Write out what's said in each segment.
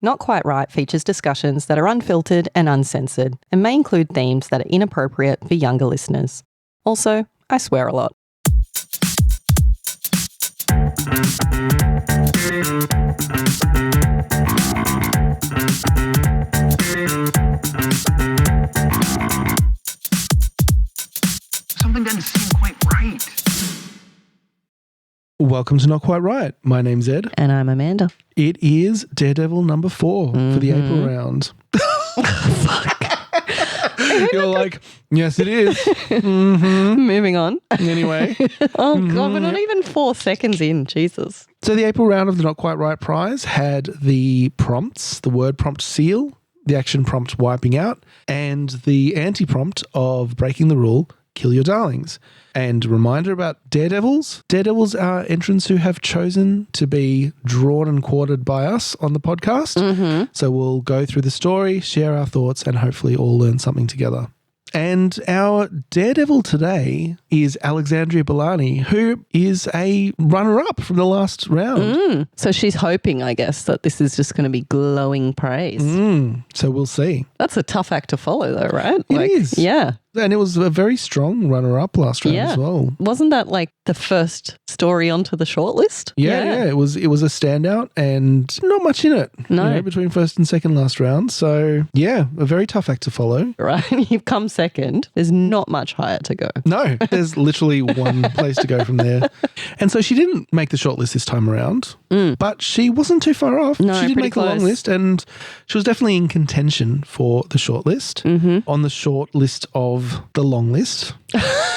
Not Quite Right features discussions that are unfiltered and uncensored and may include themes that are inappropriate for younger listeners. Also, I swear a lot. Something doesn't seem quite right. Welcome to Not Quite Right. My name's Ed. And I'm Amanda. It is Daredevil number 4 for the April round. You're like, yes, it is. Moving on. Anyway. Oh, God, we're not even 4 seconds in. Jesus. So the April round of the Not Quite Right prize had the prompts, the word prompt seal, the action prompt wiping out, and the anti-prompt of breaking the rule, kill your darlings. And reminder about daredevils. Daredevils are entrants who have chosen to be drawn and quartered by us on the podcast. So we'll go through the story, share our thoughts, and hopefully all learn something together. And our daredevil today is Alexandria Bellani, who is a runner-up from the last round. So she's hoping, I guess, that this is just going to be glowing praise. So we'll see. That's a tough act to follow, though, right? It is. Yeah. And it was a very strong runner-up last round as well. Wasn't that like the first story onto the shortlist? Yeah. It was a standout and not much in it. No. Between first and second last round. So yeah, a very tough act to follow. Right. You've come second. There's not much higher to go. No, there's literally one place to go from there. And so she didn't make the shortlist this time around, but she wasn't too far off. No, she did pretty make the long close. list and she was definitely in contention for the shortlist on the short list of the long list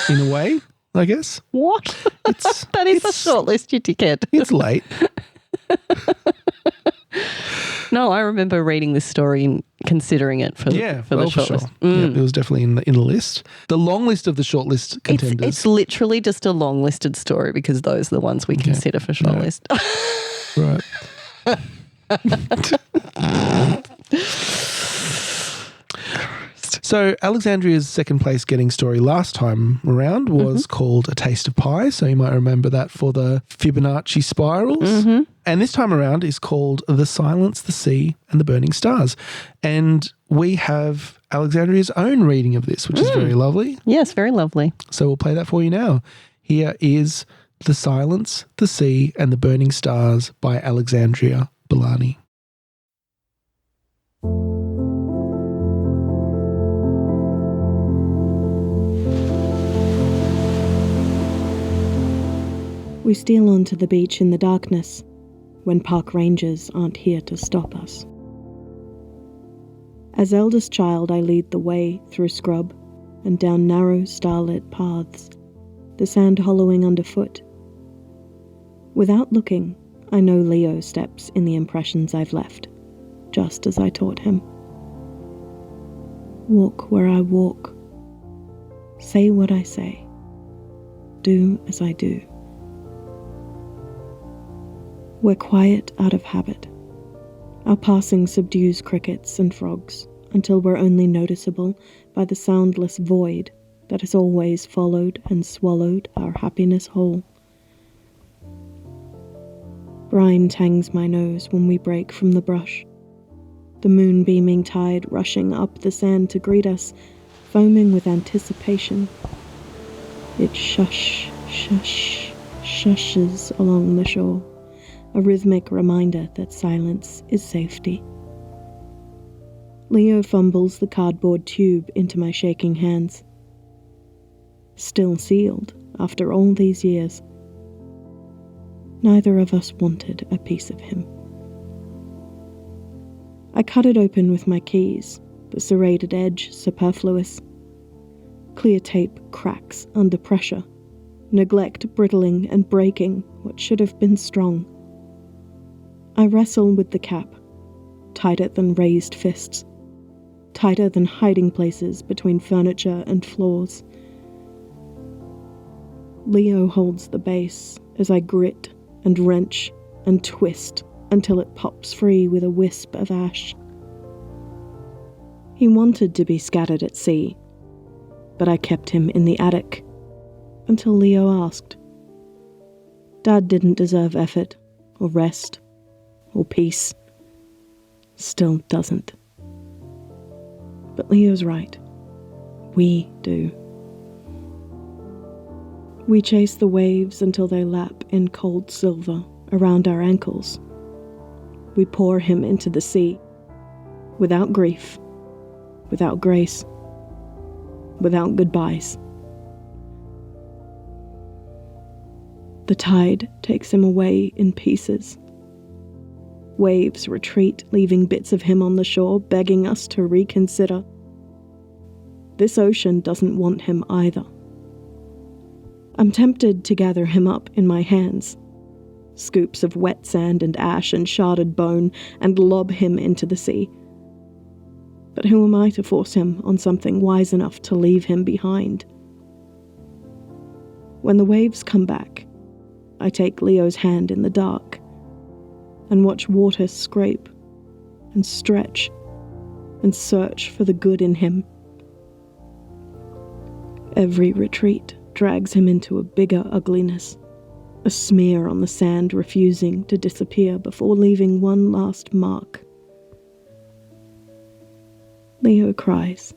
in a way, I guess. What? It's That is a shortlist, you dickhead. It's late. No, I remember reading this story and considering it for the shortlist. Sure. Yeah, it was definitely in the list. The long list of the shortlist contenders. It's literally just a long listed story because those are the ones we consider for shortlist. Right. So Alexandria's second place getting story last time around was called A Taste of Pie. So you might remember that for the Fibonacci spirals. And this time around is called The Silence, the Sea and the Burning Stars. And we have Alexandria's own reading of this, which is very lovely. Yes, very lovely. So we'll play that for you now. Here is The Silence, the Sea and the Burning Stars by Alexandria Bellani. We steal onto the beach in the darkness when park rangers aren't here to stop us. As eldest child, I lead the way through scrub and down narrow starlit paths, the sand hollowing underfoot. Without looking, I know Leo steps in the impressions I've left, just as I taught him. Walk where I walk. Say what I say. Do as I do. We're quiet out of habit. Our passing subdues crickets and frogs until we're only noticeable by the soundless void that has always followed and swallowed our happiness whole. Brine tangs my nose when we break from the brush. The moon-beaming tide rushing up the sand to greet us, foaming with anticipation. It shush, shush, shushes along the shore. A rhythmic reminder that silence is safety. Leo fumbles the cardboard tube into my shaking hands. Still sealed after all these years. Neither of us wanted a piece of him. I cut it open with my keys, the serrated edge superfluous. Clear tape cracks under pressure, neglect brittling and breaking what should have been strong. I wrestle with the cap, tighter than raised fists, tighter than hiding places between furniture and floors. Leo holds the base as I grit and wrench and twist until it pops free with a wisp of ash. He wanted to be scattered at sea, but I kept him in the attic until Leo asked. Dad didn't deserve effort or rest or peace. still doesn't. But Leo's right. We do. We chase the waves until they lap in cold silver around our ankles. We pour him into the sea, without grief, without grace, without goodbyes. The tide takes him away in pieces. Waves retreat, leaving bits of him on the shore, begging us to reconsider. This ocean doesn't want him either. I'm tempted to gather him up in my hands, scoops of wet sand and ash and sharded bone, and lob him into the sea. But who am I to force him on something wise enough to leave him behind? When the waves come back, I take Leo's hand in the dark and watch water scrape and stretch and search for the good in him. Every retreat drags him into a bigger ugliness, a smear on the sand refusing to disappear before leaving one last mark. Leo cries.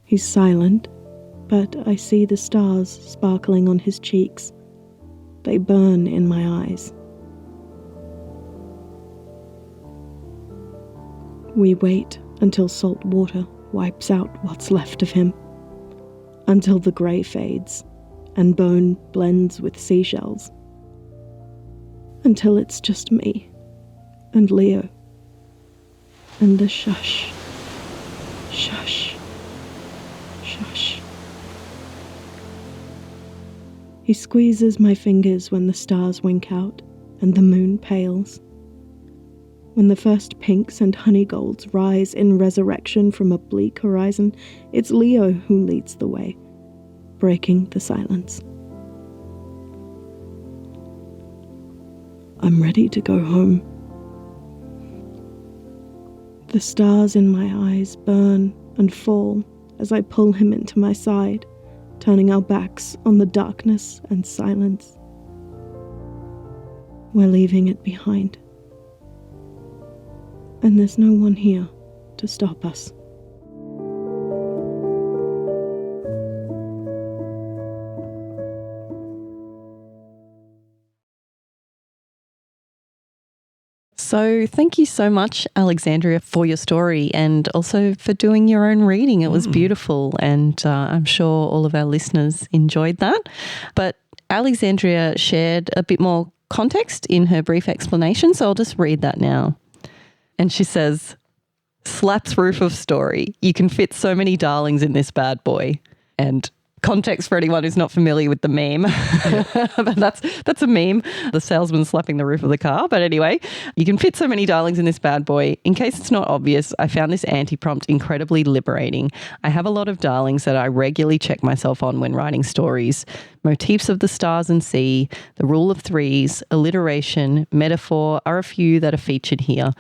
He's silent, but I see the stars sparkling on his cheeks. They burn in my eyes. We wait until salt water wipes out what's left of him, until the grey fades and bone blends with seashells, until it's just me and Leo and the shush, shush, shush. He squeezes my fingers when the stars wink out and the moon pales. When the first pinks and honeygolds rise in resurrection from a bleak horizon, it's Leo who leads the way, breaking the silence. I'm ready to go home. The stars in my eyes burn and fall as I pull him into my side, turning our backs on the darkness and silence. We're leaving it behind. And there's no one here to stop us. So thank you so much, Alexandria, for your story and also for doing your own reading. It was beautiful, and I'm sure all of our listeners enjoyed that. But Alexandria shared a bit more context in her brief explanation, so I'll just read that now. And she says, slaps roof of story. You can fit so many darlings in this bad boy. And context for anyone who's not familiar with the meme. But that's a meme. The salesman slapping the roof of the car. But anyway, you can fit so many darlings in this bad boy. In case it's not obvious, I found this anti-prompt incredibly liberating. I have a lot of darlings that I regularly check myself on when writing stories. Motifs of the stars and sea, the rule of threes, alliteration, metaphor are a few that are featured here.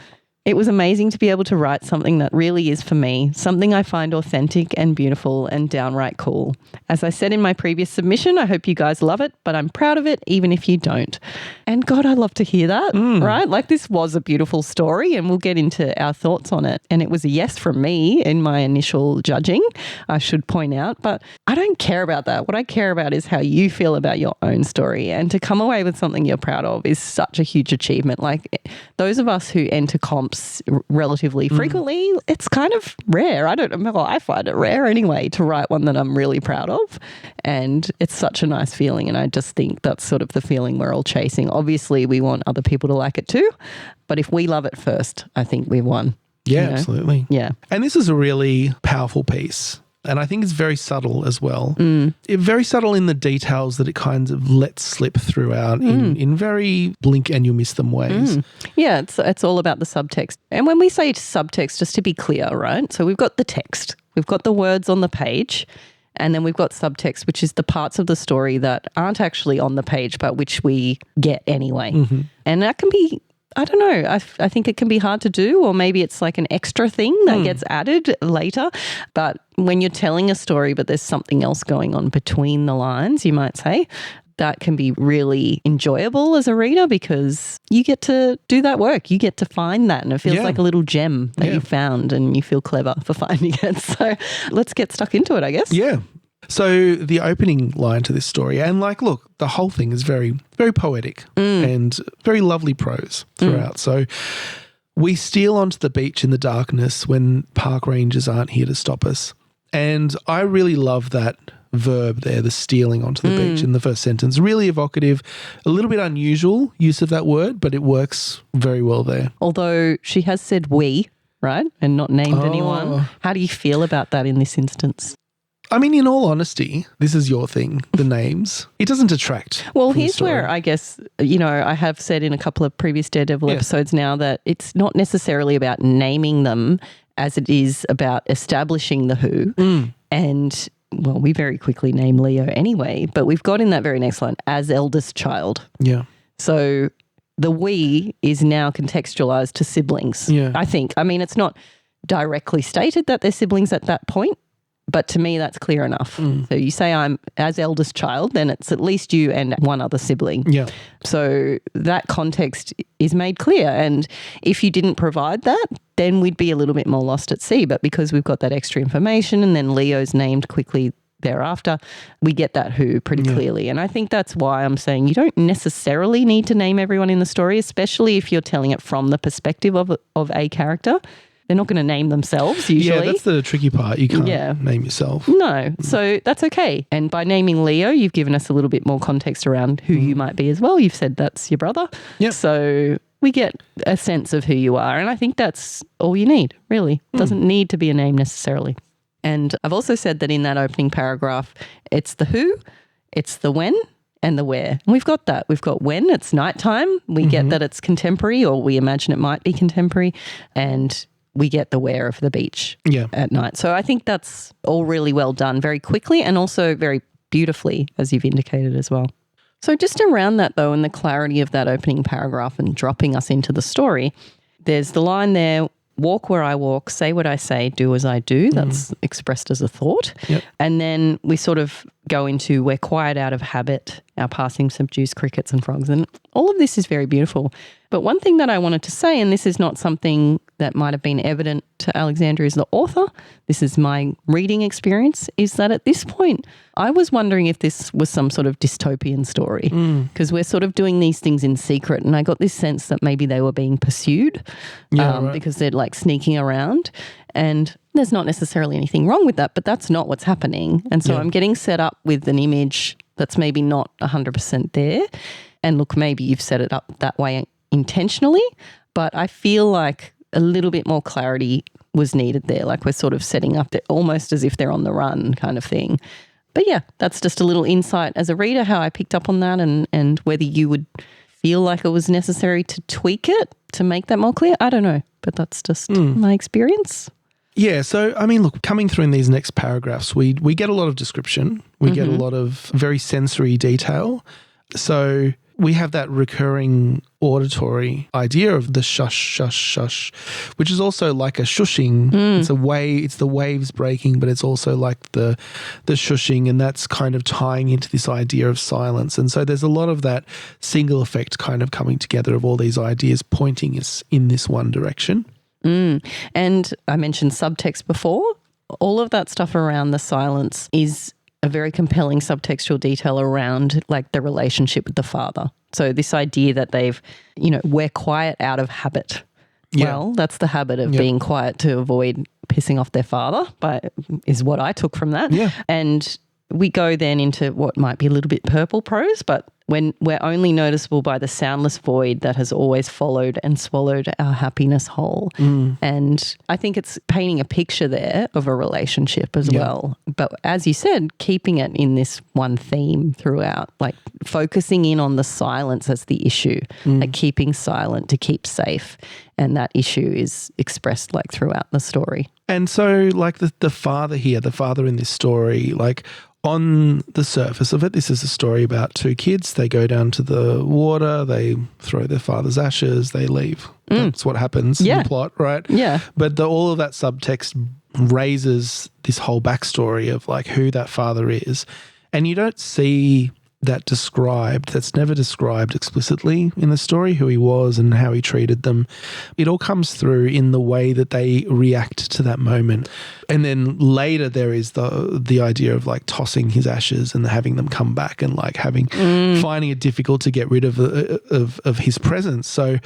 It was amazing to be able to write something that really is for me, something I find authentic and beautiful and downright cool. As I said in my previous submission, I hope you guys love it, but I'm proud of it even if you don't. And God, I love to hear that, right? Like, this was a beautiful story, and we'll get into our thoughts on it. And it was a yes from me in my initial judging, I should point out, but I don't care about that. What I care about is how you feel about your own story, and to come away with something you're proud of is such a huge achievement. Like, those of us who enter comps relatively frequently, it's kind of rare. I don't know. Well, I find it rare anyway to write one that I'm really proud of. And it's such a nice feeling. And I just think that's sort of the feeling we're all chasing. Obviously, we want other people to like it too. But if we love it first, I think we've won. Yeah, you know? Absolutely. Yeah. And this is a really powerful piece. And I think it's very subtle as well. Very subtle in the details that it kind of lets slip throughout in very blink and you miss them ways. Yeah, it's all about the subtext. And when we say subtext, just to be clear, right? So we've got the text, we've got the words on the page, and then we've got subtext, which is the parts of the story that aren't actually on the page, but which we get anyway. And that can be, I don't know, I think it can be hard to do, or maybe it's like an extra thing that gets added later. But when you're telling a story but there's something else going on between the lines, you might say, that can be really enjoyable as a reader because you get to do that work. You get to find that and it feels like a little gem that you found and you feel clever for finding it. So let's get stuck into it, I guess. Yeah. So the opening line to this story, and like, look, the whole thing is very, very poetic and very lovely prose throughout. So we steal onto the beach in the darkness when park rangers aren't here to stop us. And I really love that verb there, the stealing onto the beach in the first sentence. Really evocative, a little bit unusual use of that word, but it works very well there. Although she has said we, right, and not named anyone. How do you feel about that in this instance? I mean, in all honesty, this is your thing, the names. It doesn't detract. Well, from the here's story. where I guess, you know, I have said in a couple of previous Daredevil episodes now that it's not necessarily about naming them as it is about establishing the who. And, well, we very quickly name Leo anyway, but we've got in that very next line, as eldest child. Yeah. So the we is now contextualized to siblings, I think. I mean, it's not directly stated that they're siblings at that point, but to me, that's clear enough. So you say I'm as eldest child, then it's at least you and one other sibling. Yeah. So that context is made clear. And if you didn't provide that, then we'd be a little bit more lost at sea. But because we've got that extra information and then Leo's named quickly thereafter, we get that who pretty clearly. And I think that's why I'm saying you don't necessarily need to name everyone in the story, especially if you're telling it from the perspective of a character. They're not going to name themselves usually. Yeah, that's the tricky part. You can't name yourself. No, so that's okay. And by naming Leo, you've given us a little bit more context around who you might be as well. You've said that's your brother. Yep. So we get a sense of who you are. And I think that's all you need, really. It doesn't need to be a name necessarily. And I've also said that in that opening paragraph, it's the who, it's the when, and the where. And we've got that. We've got when, it's nighttime. We get that it's contemporary, or we imagine it might be contemporary. And we get the where of the beach at night. So I think that's all really well done very quickly and also very beautifully, as you've indicated as well. So just around that though, and the clarity of that opening paragraph and dropping us into the story, there's the line there, walk where I walk, say what I say, do as I do. That's expressed as a thought. Yep. And then we sort of go into we're quiet out of habit, our passing subdues crickets and frogs. And all of this is very beautiful. But one thing that I wanted to say, and this is not something that might have been evident to Alexandria as the author, this is my reading experience, is that at this point, I was wondering if this was some sort of dystopian story because we're sort of doing these things in secret. And I got this sense that maybe they were being pursued because they're like sneaking around. And there's not necessarily anything wrong with that, but that's not what's happening. And so I'm getting set up with an image that's maybe not 100% there. And look, maybe you've set it up that way intentionally, but I feel like a little bit more clarity was needed there. Like we're sort of setting up almost as if they're on the run kind of thing. But yeah, that's just a little insight as a reader, how I picked up on that and whether you would feel like it was necessary to tweak it to make that more clear. I don't know, but that's just my experience. Yeah, so I mean, look, coming through in these next paragraphs, we get a lot of description. We get a lot of very sensory detail. So we have that recurring auditory idea of the shush, shush, shush, which is also like a shushing. It's a wave, it's the waves breaking, but it's also like the shushing, and that's kind of tying into this idea of silence. And so there's a lot of that single effect kind of coming together of all these ideas pointing us in this one direction. And I mentioned subtext before. All of that stuff around the silence is a very compelling subtextual detail around like the relationship with the father. So this idea that they've, we're quiet out of habit. Yeah. Well, that's the habit of being quiet to avoid pissing off their father, is what I took from that. Yeah. And we go then into what might be a little bit purple prose, but when we're only noticeable by the soundless void that has always followed and swallowed our happiness whole. And I think it's painting a picture there of a relationship as well. But as you said, keeping it in this one theme throughout, like focusing in on the silence as the issue, like keeping silent to keep safe. And that issue is expressed like throughout the story. And so like the father here, the father in this story, like on the surface of it, this is a story about two kids. They go down to the water, they throw their father's ashes, they leave. That's what happens in the plot, right? Yeah. But all of that subtext raises this whole backstory of like who that father is. And you don't see that's never described explicitly in the story, who he was and how he treated them. It all comes through in the way that they react to that moment. And then later there is the idea of like tossing his ashes and having them come back and like finding it difficult to get rid of his presence. So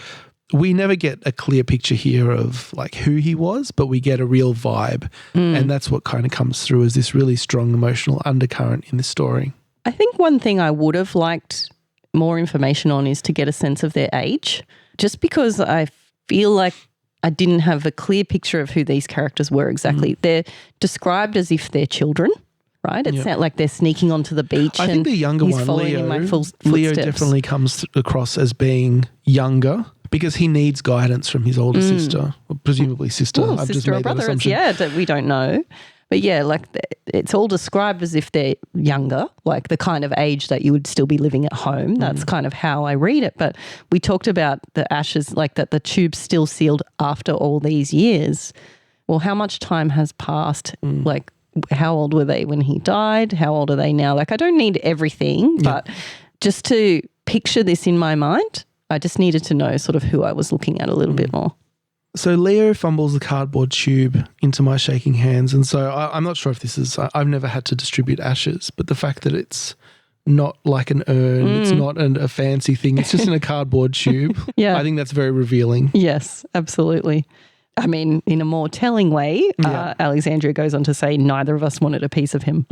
we never get a clear picture here of like who he was, but we get a real vibe. And that's what kind of comes through as this really strong emotional undercurrent in this story. I think one thing I would have liked more information on is to get a sense of their age, just because I feel like I didn't have a clear picture of who these characters were exactly. They're described as if they're children, right? It's not like they're sneaking onto the beach. I think the younger he's one, following Leo, in my footsteps. Leo definitely comes across as being younger because he needs guidance from his older sister, or presumably sister. Well, I've just sister or made that brother, assumption. that we don't know. But yeah, like it's all described as if they're younger, like the kind of age that you would still be living at home. That's kind of how I read it. But we talked about the ashes, like that the tube's still sealed after all these years. Well, how much time has passed? Like how old were they when he died? How old are they now? Like I don't need everything, but just to picture this in my mind, I just needed to know sort of who I was looking at a little bit more. So Leo fumbles the cardboard tube into my shaking hands. And so I'm not sure if this is, I've never had to distribute ashes, but the fact that it's not like an urn, it's not a fancy thing, it's just in a cardboard tube. I think that's very revealing. Yes, absolutely. I mean, in a more telling way, Alexandria goes on to say neither of us wanted a piece of him.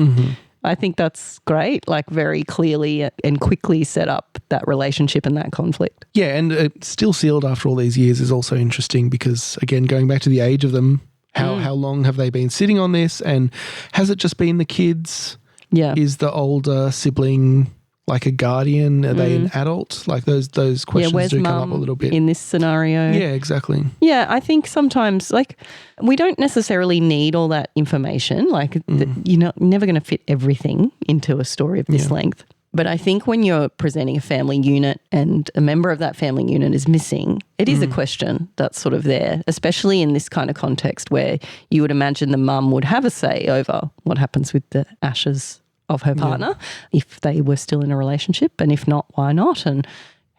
I think that's great, like very clearly and quickly set up that relationship and that conflict. Yeah, and it's still sealed after all these years is also interesting because, again, going back to the age of them, how long have they been sitting on this, and has it just been the kids? Yeah. Is the older sibling like a guardian? Are they an adult? Like those questions do come up a little bit. In this scenario? Yeah, exactly. Yeah, I think sometimes like we don't necessarily need all that information. Like you're never going to fit everything into a story of this length. But I think when you're presenting a family unit and a member of that family unit is missing, it is a question that's sort of there, especially in this kind of context where you would imagine the mum would have a say over what happens with the ashes of her partner if they were still in a relationship, and if not, why not? And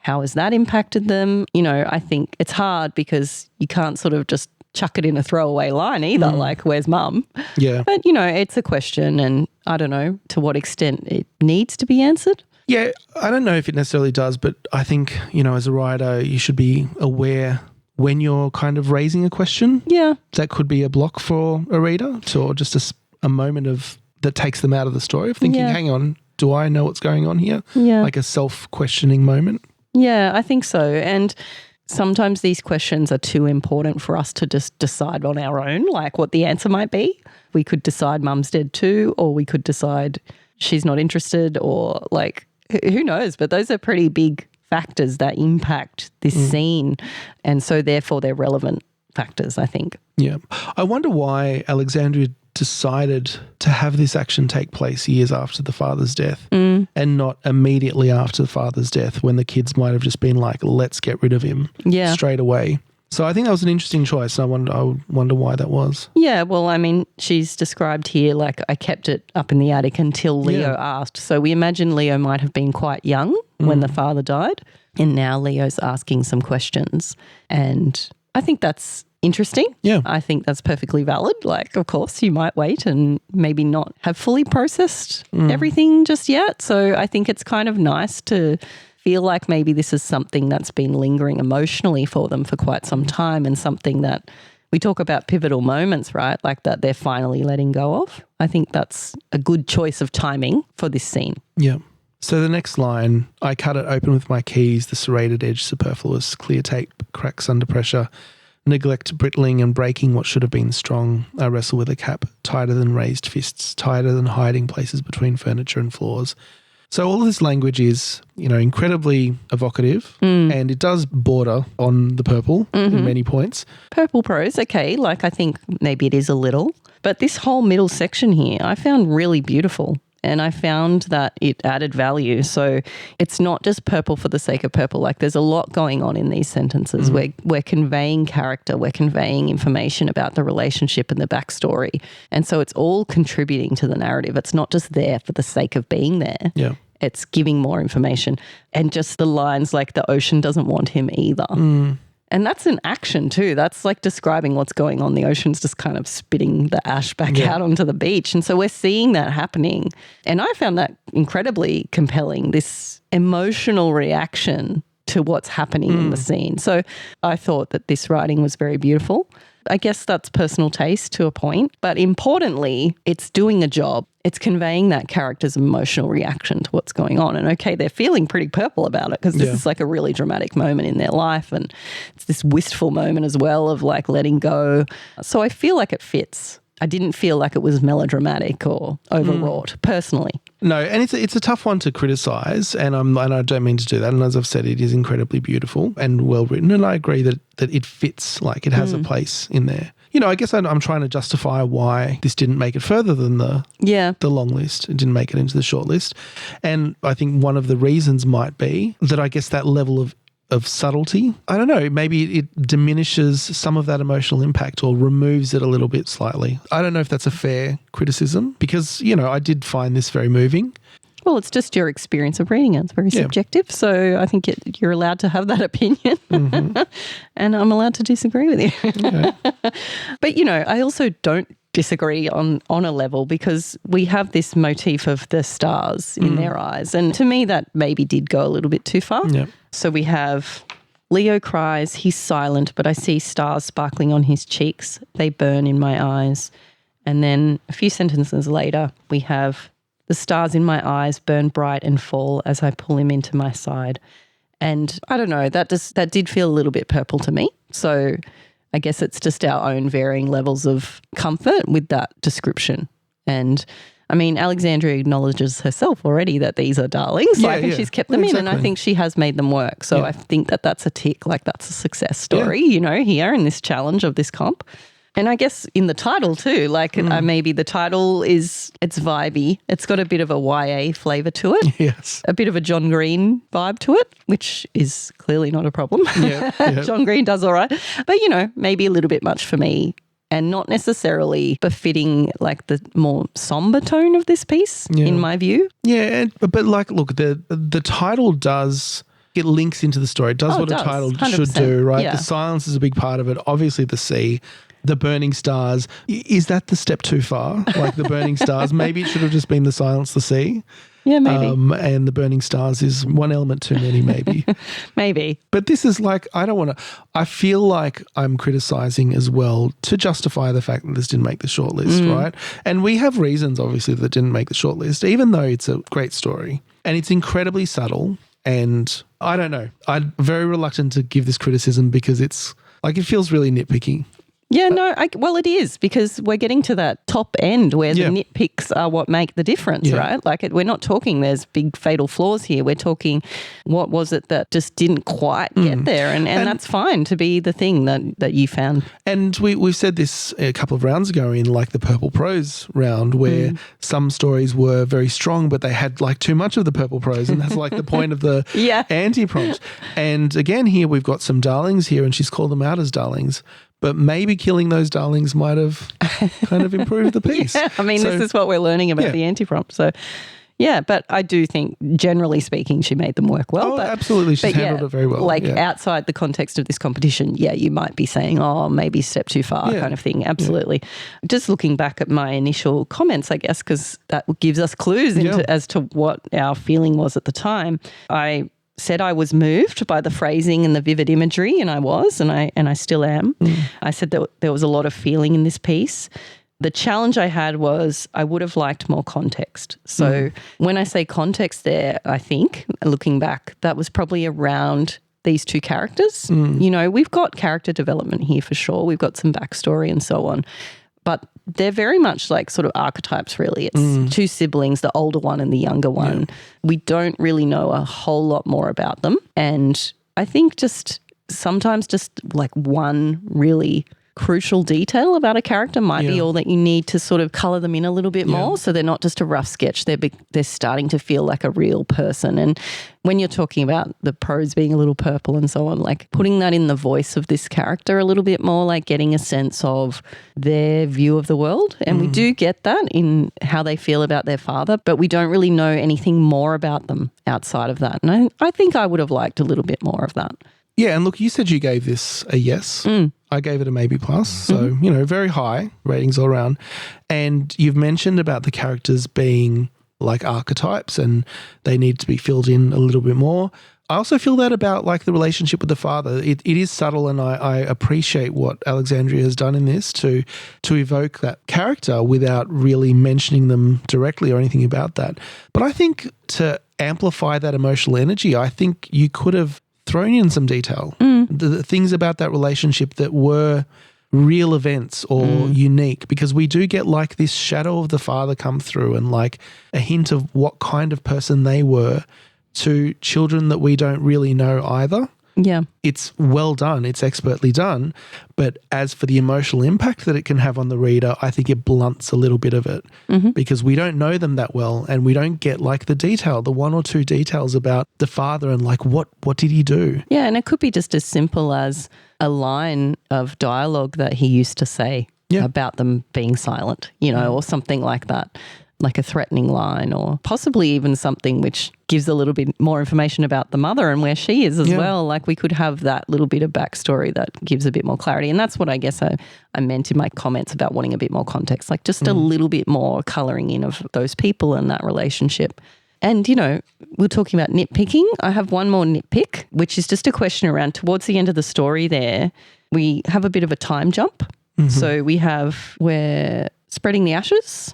how has that impacted them? You know, I think it's hard because you can't sort of just chuck it in a throwaway line either, like, where's mum? Yeah. But, you know, it's a question, and I don't know to what extent it needs to be answered. Yeah, I don't know if it necessarily does, but I think, you know, as a writer, you should be aware when you're kind of raising a question. Yeah. That could be a block for a reader, or just a moment of that takes them out of the story of thinking, hang on, do I know what's going on here? Yeah. Like a self-questioning moment. Yeah, I think so. And sometimes these questions are too important for us to just decide on our own, like what the answer might be. We could decide mum's dead too, or we could decide she's not interested, or like, who knows? But those are pretty big factors that impact this scene. And so therefore they're relevant factors, I think. Yeah. I wonder why Alexandria decided to have this action take place years after the father's death and not immediately after the father's death, when the kids might have just been like, let's get rid of him straight away. So I think that was an interesting choice. And I would wonder why that was. Yeah, well, I mean, she's described here like, I kept it up in the attic until Leo asked. So we imagine Leo might have been quite young when the father died, and now Leo's asking some questions. And I think that's interesting. Yeah. I think that's perfectly valid. Like, of course, you might wait and maybe not have fully processed everything just yet. So I think it's kind of nice to feel like maybe this is something that's been lingering emotionally for them for quite some time, and something that we talk about pivotal moments, right? Like that they're finally letting go of. I think that's a good choice of timing for this scene. Yeah. So the next line, I cut it open with my keys, the serrated edge superfluous, clear tape cracks under pressure, neglect brittling and breaking what should have been strong. I wrestle with a cap, tighter than raised fists, tighter than hiding places between furniture and floors. So all of this language is, you know, incredibly evocative, and it does border on the purple in many points. Purple prose, okay, like I think maybe it is a little. But this whole middle section here I found really beautiful, and I found that it added value. So it's not just purple for the sake of purple. Like there's a lot going on in these sentences. We're conveying character, we're conveying information about the relationship and the backstory. And so it's all contributing to the narrative. It's not just there for the sake of being there. Yeah. It's giving more information. And just the lines like the ocean doesn't want him either. And that's an action too. That's like describing what's going on. The ocean's just kind of spitting the ash back out onto the beach. And so we're seeing that happening. And I found that incredibly compelling, this emotional reaction to what's happening in the scene. So I thought that this writing was very beautiful. I guess that's personal taste to a point. But importantly, it's doing a job. It's conveying that character's emotional reaction to what's going on. And okay, they're feeling pretty purple about it because this is like a really dramatic moment in their life. And it's this wistful moment as well of like letting go. So I feel like it fits. I didn't feel like it was melodramatic or overwrought personally. No, and it's a tough one to criticise, and I don't mean to do that. And as I've said, it is incredibly beautiful and well written, and I agree that it fits, like it has a place in there. You know, I guess I'm trying to justify why this didn't make it further than the long list. It didn't make it into the short list, and I think one of the reasons might be that I guess that level of subtlety, I don't know, maybe it diminishes some of that emotional impact or removes it a little bit slightly. I don't know if that's a fair criticism because, you know, I did find this very moving. Well, it's just your experience of reading it. It's very subjective. So I think you're allowed to have that opinion and I'm allowed to disagree with you. Okay. But, you know, I also don't disagree on a level because we have this motif of the stars in their eyes. And to me, that maybe did go a little bit too far. Yeah. So we have Leo cries, he's silent, but I see stars sparkling on his cheeks. They burn in my eyes. And then a few sentences later, we have the stars in my eyes burn bright and fall as I pull him into my side. And I don't know, that did feel a little bit purple to me. So I guess it's just our own varying levels of comfort with that description. And I mean, Alexandria acknowledges herself already that these are darlings. And she's kept them in, and I think she has made them work. So I think that that's a tick, like that's a success story, you know, here in this challenge of this comp. And I guess in the title too, like maybe the title it's vibey. It's got a bit of a YA flavour to it. Yes. A bit of a John Green vibe to it, which is clearly not a problem. John Green does all right. But, you know, maybe a little bit much for me and not necessarily befitting like the more somber tone of this piece in my view. Yeah, but like, look, the title does... It links into the story. It does what a title 100%. Should do, right? Yeah. The silence is a big part of it. Obviously the sea, the burning stars. Is that the step too far? Like the burning stars? Maybe it should have just been the silence, the sea. Yeah, maybe. And the burning stars is one element too many, maybe. Maybe. But this is like, I feel like I'm criticising as well to justify the fact that this didn't make the shortlist, right? And we have reasons, obviously, that didn't make the shortlist, even though it's a great story. And it's incredibly subtle. And I don't know. I'm very reluctant to give this criticism because it's like it feels really nitpicky. Yeah, no, well, it is because we're getting to that top end where the nitpicks are what make the difference, right? Like we're not talking there's big fatal flaws here. We're talking what was it that just didn't quite get there and that's fine to be the thing that you found. And we've said this a couple of rounds ago in like the purple prose round where some stories were very strong but they had like too much of the purple prose and that's like the point of the anti-prompt. And again here we've got some darlings here and she's called them out as darlings. But maybe killing those darlings might have kind of improved the piece. I mean, this is what we're learning about the anti-prompt. So, yeah, but I do think, generally speaking, she made them work well. Oh, absolutely. She's handled it very well. Like outside the context of this competition, you might be saying, oh, maybe step too far kind of thing. Absolutely. Yeah. Just looking back at my initial comments, I guess, because that gives us clues as to what our feeling was at the time. I said I was moved by the phrasing and the vivid imagery, and I was, and I still am. I said that there was a lot of feeling in this piece. The challenge I had was I would have liked more context. So when I say context there, I think, looking back, that was probably around these two characters. You know, we've got character development here for sure. We've got some backstory and so on. But they're very much like sort of archetypes, really. It's two siblings, the older one and the younger one. Yeah. We don't really know a whole lot more about them. And I think just sometimes just like one really crucial detail about a character might be all that you need to sort of colour them in a little bit more, so they're not just a rough sketch. They're starting to feel like a real person. And when you're talking about the prose being a little purple and so on, like putting that in the voice of this character a little bit more, like getting a sense of their view of the world. And we do get that in how they feel about their father, but we don't really know anything more about them outside of that. And I think I would have liked a little bit more of that. Yeah, and look, you said you gave this a yes. I gave it a maybe plus. So, very high ratings all around. And you've mentioned about the characters being like archetypes and they need to be filled in a little bit more. I also feel that about like the relationship with the father. It is subtle, and I appreciate what Alexandria has done in this to evoke that character without really mentioning them directly or anything about that. But I think to amplify that emotional energy, I think you could have thrown in some detail. The things about that relationship that were real events or unique, because we do get like this shadow of the father come through and like a hint of what kind of person they were to children that we don't really know either. Yeah. It's well done. It's expertly done. But as for the emotional impact that it can have on the reader, I think it blunts a little bit of it because we don't know them that well and we don't get like the detail, the one or two details about the father and like what did he do? Yeah, and it could be just as simple as a line of dialogue that he used to say about them being silent, or something like that. Like a threatening line, or possibly even something which gives a little bit more information about the mother and where she is as well. Like we could have that little bit of backstory that gives a bit more clarity. And that's what I guess I meant in my comments about wanting a bit more context, like just a little bit more colouring in of those people and that relationship. And, we're talking about nitpicking. I have one more nitpick, which is just a question around towards the end of the story there. We have a bit of a time jump. So we're spreading the ashes.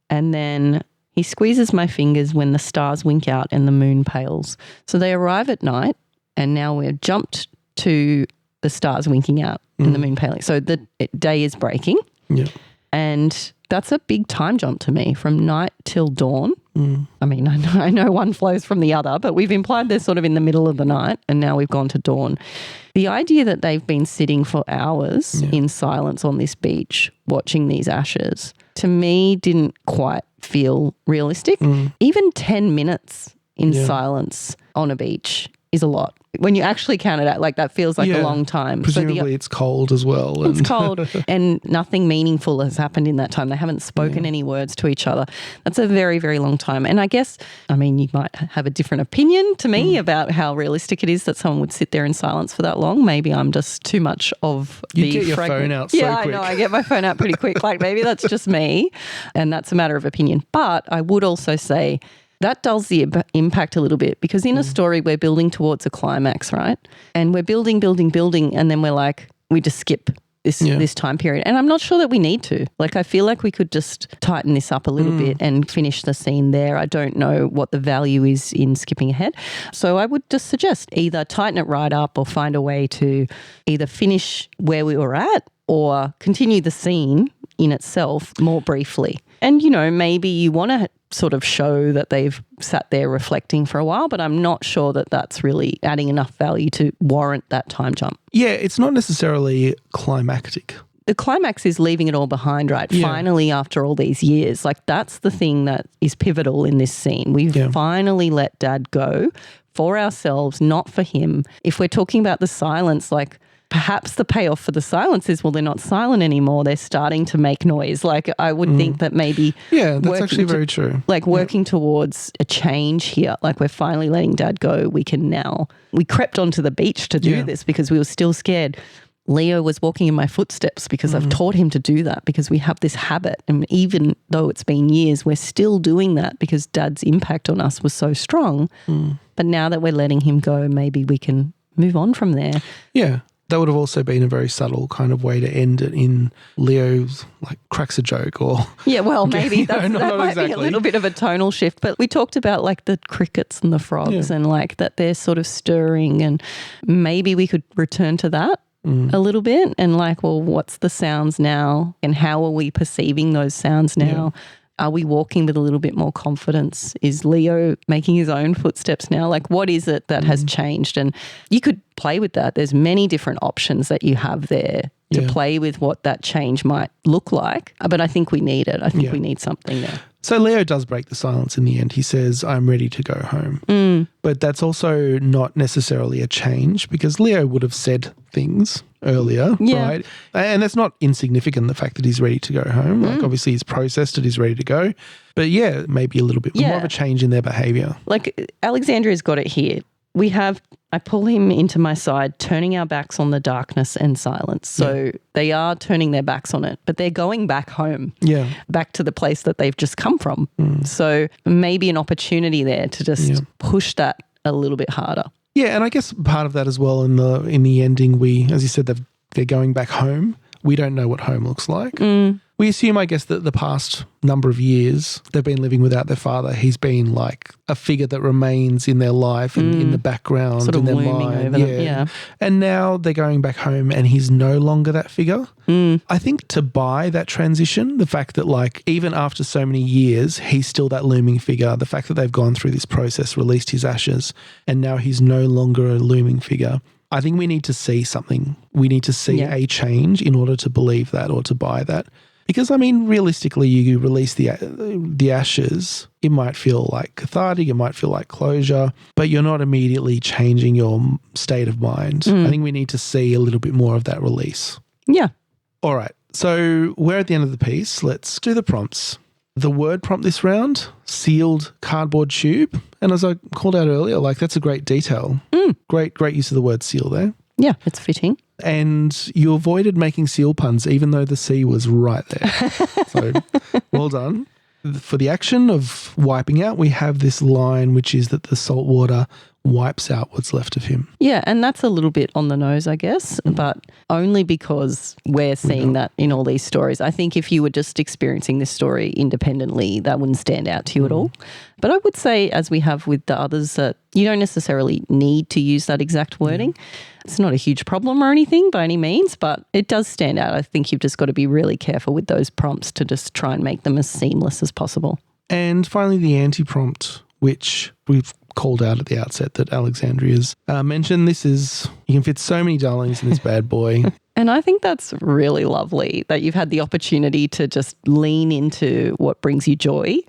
And then he squeezes my fingers when the stars wink out and the moon pales. So they arrive at night and now we're jumped to the stars winking out and the moon paling. So the day is breaking. Yeah. And that's a big time jump to me, from night till dawn. I mean, I know one flows from the other, but we've implied they're sort of in the middle of the night and now we've gone to dawn. The idea that they've been sitting for hours in silence on this beach watching these ashes, to me, didn't quite feel realistic. Even 10 minutes in silence on a beach is a lot. When you actually count it out, like that feels like a long time. Presumably it's cold as well. It's cold and nothing meaningful has happened in that time. They haven't spoken any words to each other. That's a very, very long time. And I guess, you might have a different opinion to me about how realistic it is that someone would sit there in silence for that long. Maybe I'm just too much of you get your phone out so quick. Yeah, I know. I get my phone out pretty quick. Like maybe that's just me and that's a matter of opinion. But I would also say that dulls the impact a little bit, because in a story we're building towards a climax, right? And we're building, and then we're like, we just skip this time period. And I'm not sure that we need to. Like I feel like we could just tighten this up a little bit and finish the scene there. I don't know what the value is in skipping ahead. So I would just suggest either tighten it right up or find a way to either finish where we were at or continue the scene in itself more briefly. And, maybe you want to sort of show that they've sat there reflecting for a while, but I'm not sure that that's really adding enough value to warrant that time jump. Yeah, it's not necessarily climactic. The climax is leaving it all behind, right? Yeah. Finally, after all these years, like that's the thing that is pivotal in this scene. We've finally let Dad go for ourselves, not for him. If we're talking about the silence, like perhaps the payoff for the silence is, well, they're not silent anymore. They're starting to make noise. Like I would think that maybe that's actually very true. Like working towards a change here. Like we're finally letting Dad go. We crept onto the beach to do this because we were still scared. Leo was walking in my footsteps because I've taught him to do that, because we have this habit. And even though it's been years, we're still doing that because Dad's impact on us was so strong. But now that we're letting him go, maybe we can move on from there. Yeah. That would have also been a very subtle kind of way to end it, in Leo's like cracks a joke or... Yeah, well, maybe that might be a little bit of a tonal shift. But we talked about like the crickets and the frogs and like that they're sort of stirring, and maybe we could return to that a little bit and like, well, what's the sounds now and how are we perceiving those sounds now? Yeah. Are we walking with a little bit more confidence? Is Leo making his own footsteps now? Like what is it that has changed? And you could play with that. There's many different options that you have there to Yeah. play with what that change might look like. But I think we need it. I think Yeah. we need something there. So Leo does break the silence in the end. He says, I'm ready to go home. But that's also not necessarily a change because Leo would have said things earlier, Yeah. right? And that's not insignificant, the fact that he's ready to go home. Like obviously he's processed it, he's ready to go. But yeah, maybe a little bit more of a change in their behavior. Like Alexandria's got it here. I pull him into my side, turning our backs on the darkness and silence. So they are turning their backs on it, but they're going back home. Yeah. Back to the place that they've just come from. So maybe an opportunity there to just push that a little bit harder. Yeah, and I guess part of that as well in the ending, as you said, they're going back home. We don't know what home looks like. We assume, I guess, that the past number of years they've been living without their father. He's been like a figure that remains in their life and in the background, Sort of in their looming mind. over them, yeah. And now they're going back home and he's no longer that figure. I think to buy that transition, the fact that like even after so many years, he's still that looming figure, the fact that they've gone through this process, released his ashes, and now he's no longer a looming figure. I think we need to see something. We need to see a change in order to believe that or to buy that. Because, I mean, realistically, you release the ashes, it might feel like cathartic, it might feel like closure, but you're not immediately changing your state of mind. I think we need to see a little bit more of that release. Yeah. All right, so we're at the end of the piece. Let's do the prompts. The word prompt this round, sealed cardboard tube. And as I called out earlier, like that's a great detail. Great use of the word seal there. Yeah, it's fitting. And you avoided making seal puns even though the sea was right there. So well done. For the action of wiping out, we have this line which is that the salt water wipes out what's left of him. Yeah, and that's a little bit on the nose, I guess, but only because we're seeing that in all these stories. I think if you were just experiencing this story independently, that wouldn't stand out to you at all. But I would say, as we have with the others, that you don't necessarily need to use that exact wording. It's not a huge problem or anything by any means, but it does stand out. I think you've just got to be really careful with those prompts to just try and make them as seamless as possible. And finally, the anti-prompt, which we've called out at the outset that Alexandria's mentioned. This is, you can fit so many darlings in this bad boy. And I think that's really lovely that you've had the opportunity to just lean into what brings you joy.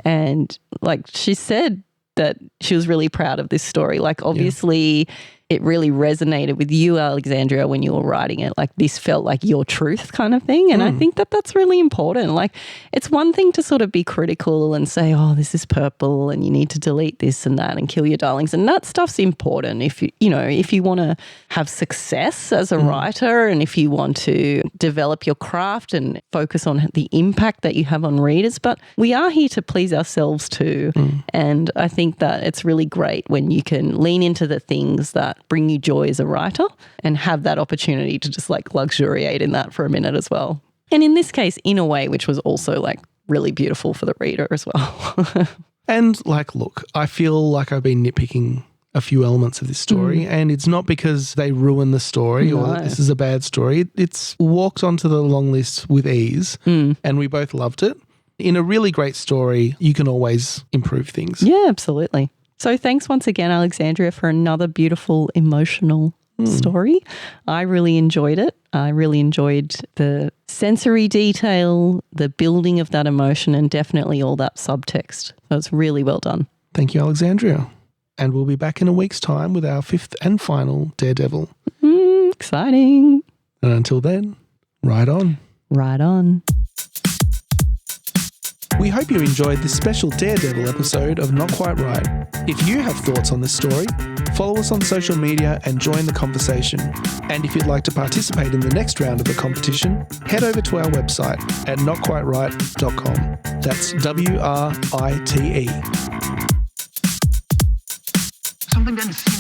And like she said that she was really proud of this story. Like obviously it really resonated with you, Alexandria, when you were writing it. Like this felt like your truth kind of thing. And I think that that's really important. Like it's one thing to sort of be critical and say, oh, this is purple and you need to delete this and that and kill your darlings. And that stuff's important if you want to have success as a writer and if you want to develop your craft and focus on the impact that you have on readers. But we are here to please ourselves too. And I think that it's really great when you can lean into the things that bring you joy as a writer and have that opportunity to just like luxuriate in that for a minute as well. And in this case, in a way, which was also like really beautiful for the reader as well. And like, look, I feel like I've been nitpicking a few elements of this story and it's not because they ruin the story or that this is a bad story. It's walked onto the long list with ease and we both loved it. In a really great story, you can always improve things. Yeah, absolutely. So thanks once again, Alexandria, for another beautiful, emotional story. I really enjoyed it. I really enjoyed the sensory detail, the building of that emotion, and definitely all that subtext. So it's really well done. Thank you, Alexandria. And we'll be back in a week's time with our fifth and final Daredevil. Exciting. And until then, ride on. Right on. We hope you enjoyed this special Daredevil episode of Not Quite Right. If you have thoughts on this story, follow us on social media and join the conversation. And if you'd like to participate in the next round of the competition, head over to our website at notquiteright.com. That's WRITE. Something doesn't seem